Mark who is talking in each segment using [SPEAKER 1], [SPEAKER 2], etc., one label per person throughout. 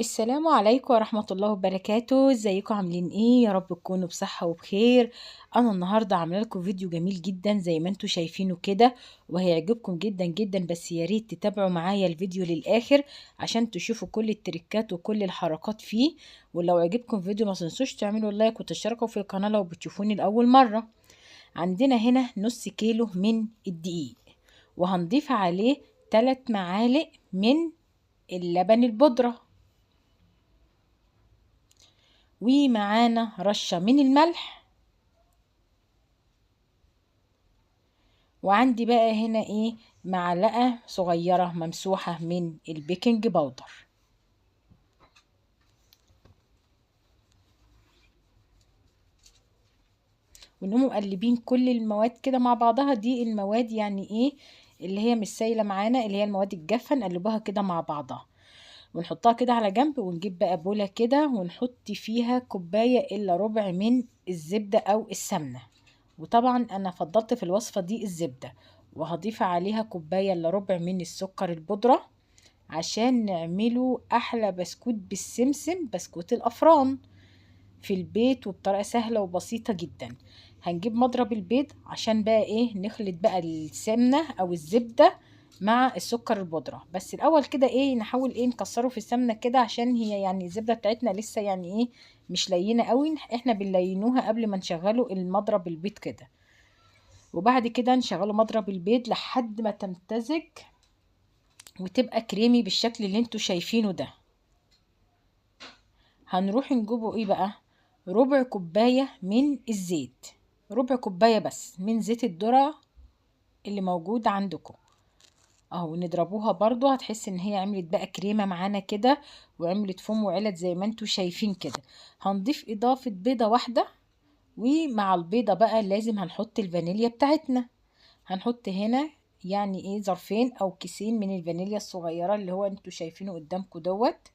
[SPEAKER 1] السلام عليكم ورحمة الله وبركاته، ازيكم عاملين ايه؟ يا رب تكونوا بصحة وبخير. انا النهاردة عامله لكم فيديو جميل جدا زي ما انتم شايفينه كده، وهيعجبكم جدا جدا. بس يا ريت تتابعوا معايا الفيديو للآخر عشان تشوفوا كل التريكات وكل الحركات فيه. ولو عجبكم الفيديو ما تنسوش تعملوا لايك وتشتركوا في القناة لو بتشوفوني لأول مرة. عندنا هنا نص كيلو من الدقيق، وهنضيف عليه 3 معالق من اللبن البودرة، ومعانا رشة من الملح. وعندي بقى هنا ايه، معلقة صغيرة ممسوحة من البيكنج باودر. ونقوم مقلبين كل المواد كده مع بعضها. دي المواد يعني ايه اللي هي مش سايلة معانا، اللي هي المواد الجافة، نقلبوها كده مع بعضها ونحطها كده على جنب. ونجيب بقى بولة كده ونحط فيها كوباية الا ربع من الزبدة او السمنة. وطبعا انا فضلت في الوصفة دي الزبدة. وهضيف عليها كوباية الا ربع من السكر البودرة عشان نعمله احلى بسكوت بالسمسم، بسكوت الافران، في البيت وبطريقة سهلة وبسيطة جدا. هنجيب مضرب البيض عشان بقى ايه نخلط بقى السمنة او الزبدة مع السكر البودرة. بس الاول كده ايه نحاول ايه نكسره في السمنة كده، عشان هي يعني الزبدة بتاعتنا لسه يعني ايه مش لينة قوي. احنا بنلينوها قبل ما نشغله المضرب البيض كده. وبعد كده نشغله مضرب البيض لحد ما تمتزج وتبقى كريمي بالشكل اللي انتوا شايفينه ده. هنروح نجيبه ايه بقى، ربع كوباية من الزيت، ربع كوباية بس من زيت الذرة اللي موجود عندكم اهو. نضربوها برضو، هتحس ان هي عملت بقى كريمة معانا كده، وعملت فوم وعلت زي ما انتوا شايفين كده. هنضيف اضافة بيضة واحدة، ومع البيضة بقى لازم هنحط الفانيليا بتاعتنا. هنحط هنا يعني ايه ظرفين او كيسين من الفانيليا الصغيرة اللي هو انتوا شايفينه قدامكم دوت.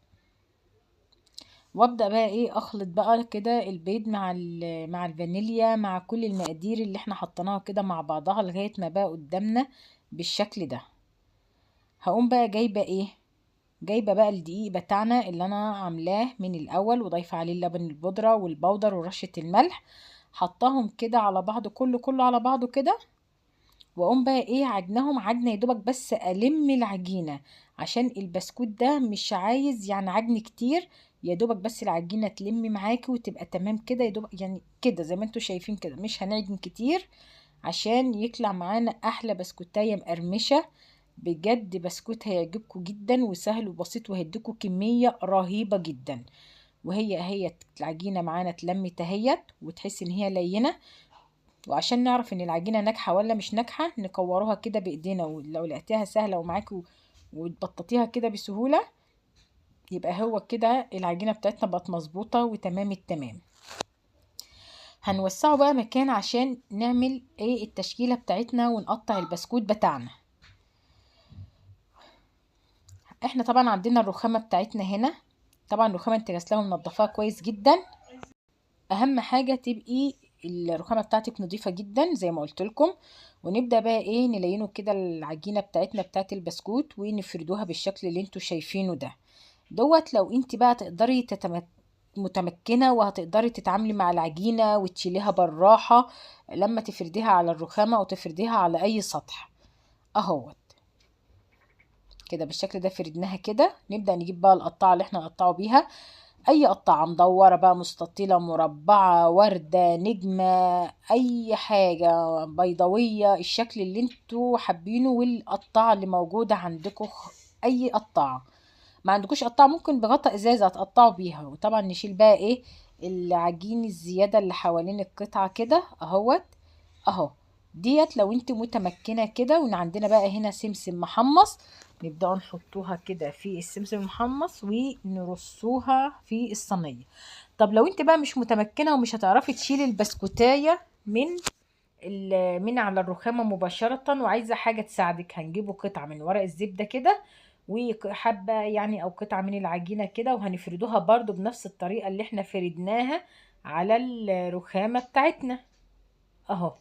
[SPEAKER 1] وابدا بقى ايه اخلط بقى كده البيض مع الفانيليا مع كل المقادير اللي احنا حطيناها كده مع بعضها لغايه ما بقى قدامنا بالشكل ده. هقوم بقى جايبه ايه، جايبه بقى الدقيق بتاعنا اللي انا عاملاه من الاول وضايفه عليه اللبن البودره والبودر ورشه الملح. حطاهم كده على بعض، كله على بعضه كده. واقوم بقى ايه عجنهم عجنه يا دوبك، بس الم العجينه عشان البسكوت ده مش عايز يعني عجن كتير. يا دوبك بس العجينه تلم معاكي وتبقى تمام كده، يا دوبك يعني كده زي ما انتوا شايفين كده، مش هنعجن كتير عشان يطلع معانا احلى بسكوتايه مقرمشه. بجد بسكوت هيعجبكم جدا وسهل وبسيط، وهيديكوا كميه رهيبه جدا. وهي العجينه معانا اتلمت اهيت، وتحس ان هي لينه. وعشان نعرف ان العجينة ناجحة ولا مش ناجحة نكوروها كده بايدينا، ولو لقيتيها سهلة ومعاكي وتبططيها كده بسهولة، يبقى هو كده العجينة بتاعتنا بقت مظبوطة وتمام التمام. هنوسعه بقى مكان عشان نعمل ايه التشكيلة بتاعتنا ونقطع البسكوت بتاعنا. احنا طبعا عندنا الرخامة بتاعتنا هنا. طبعا الرخامة انت غسلاها ومنضفاها كويس جدا. اهم حاجه تبقي الرخامه بتاعتك نظيفه جدا زي ما قلت لكم. ونبدا بقى ايه نلينه كده العجينه بتاعتنا بتاعت البسكوت ونفردوها بالشكل اللي انتوا شايفينه ده دوت. لو انت بقى تقدري متمكنه وهتقدري تتعاملي مع العجينه وتشيليها بالراحه لما تفرديها على الرخامه او تفرديها على اي سطح اهوت كده بالشكل ده. فردناها كده، نبدا نجيب بقى القطاعه اللي احنا نقطعه بيها. اي قطعة مدورة بقى، مستطيلة، مربعة، وردة، نجمة، اي حاجة بيضاوية، الشكل اللي انتوا حابينه والقطعة اللي موجودة عندكم. اي قطعة. ما عندكوش قطعة ممكن بغطاء ازازة تقطعوا بيها. وطبعا نشيل بقى ايه العجين الزيادة اللي حوالين القطعة كده اهوت اهو. ديت لو انت متمكنة كده. وعندنا بقى هنا سمسم محمص، نبدأ نحطوها كده في السمسم المحمص ونرصوها في الصينية. طب لو انت بقى مش متمكنة ومش هتعرفي تشيلي البسكوتاية من على الرخامة مباشرة وعايزة حاجة تساعدك، هنجيبوا قطعة من ورق الزبدة كده وحبة يعني او قطعة من العجينة كده، وهنفردوها برضو بنفس الطريقة اللي احنا فردناها على الرخامة بتاعتنا اهو.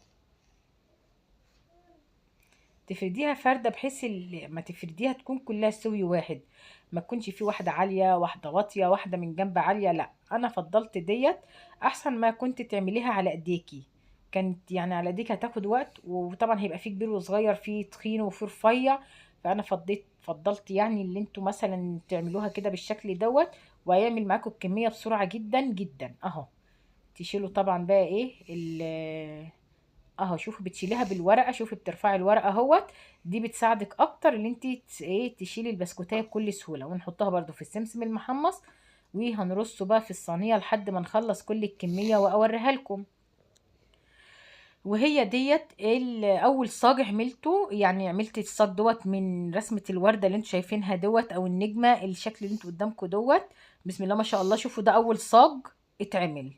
[SPEAKER 1] تفرديها فردة بحيث ما تفرديها تكون كلها سوي واحد، ما تكونش في واحدة عالية واحدة واطية واحدة من جنب عالية، لا انا فضلت ديت احسن ما كنت تعمليها على ايديكي. كانت يعني على ايديك هتاخد وقت، وطبعا هيبقى فيه كبير وصغير، فيه تخين وفيه رفيع. فانا فضلت يعني اللي انتوا مثلا تعملوها كده بالشكل دوت، وهيعمل معاكم الكمية بسرعة جدا جدا اهو. تشيلوا طبعا بقى ايه اهو، شوفي بتشيليها بالورقه، شوفي بترفعي الورقه اهوت. دي بتساعدك اكتر ان انت ايه تشيلي البسكوتيه بكل سهوله. ونحطها برضو في السمسم المحمص، وهنرصه بقى في الصينيه لحد ما نخلص كل الكميه واوريها لكم. وهي ديت اول صاج عملته، يعني عملت الصاج دوت من رسمه الورده اللي انتوا شايفينها دوت، او النجمه الشكل اللي انتوا قدامكم دوت. بسم الله ما شاء الله. شوفوا ده اول صاج اتعمل.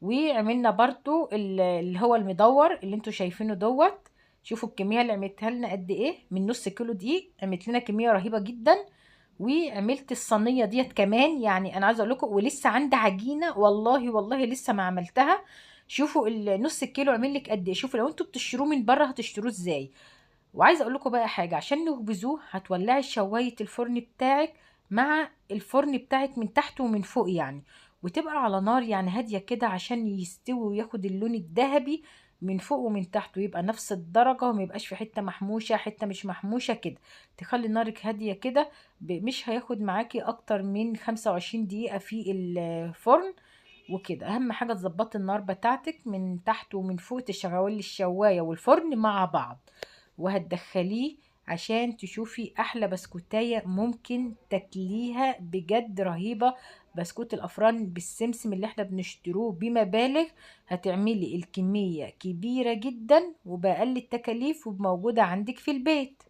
[SPEAKER 1] وعملنا برضو اللي هو المدور اللي انتوا شايفينه دوت. شوفوا الكميه اللي عملتها لنا قد ايه، من نص كيلو دقيق عملت لنا كميه رهيبه جدا. وعملت الصينيه ديت كمان، يعني انا عايزه اقول لكم ولسه عندي عجينه، والله والله لسه ما عملتها. شوفوا النص كيلو عمل لك قد ايه. شوفوا لو انتوا بتشتروه من بره هتشتروه ازاي. وعايزه اقول لكم بقى حاجه، عشان نخبزوه هتولعي شوايه الفرن بتاعك مع الفرن بتاعك من تحت ومن فوق يعني، وتبقى على نار يعني هاديه كده عشان يستوي وياخد اللون الذهبي من فوق ومن تحت، ويبقى نفس الدرجه، وما يبقاش في حته محموشه حته مش محموشه كده. تخلي نارك هاديه كده. مش هياخد معاكي اكتر من 25 دقيقه في الفرن وكده. اهم حاجه تظبطي النار بتاعتك من تحت ومن فوق، تشغلي الشوايه والفرن مع بعض، وهتدخليه عشان تشوفي احلى بسكوتايه ممكن تاكليها، بجد رهيبه. بسكوت الافران بالسمسم اللي احنا بنشتروه بمبالغ، هتعملي الكميه كبيره جدا وباقل التكاليف وموجوده عندك في البيت.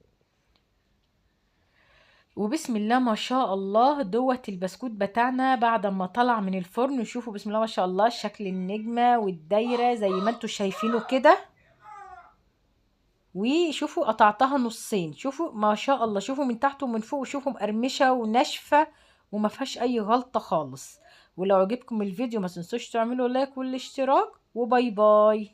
[SPEAKER 1] وبسم الله ما شاء الله دوت البسكوت بتاعنا بعد ما طلع من الفرن. وشوفوا بسم الله ما شاء الله شكل النجمه والدايره زي ما انتوا شايفينه كده. وشوفوا قطعتها نصين، شوفوا ما شاء الله، شوفوا من تحت ومن فوق، وشوفوا مقرمشه وناشفه وما فيهاش اي غلطه خالص. ولو عجبكم الفيديو ما تنسوش تعملوا لايك والاشتراك، وباي باي.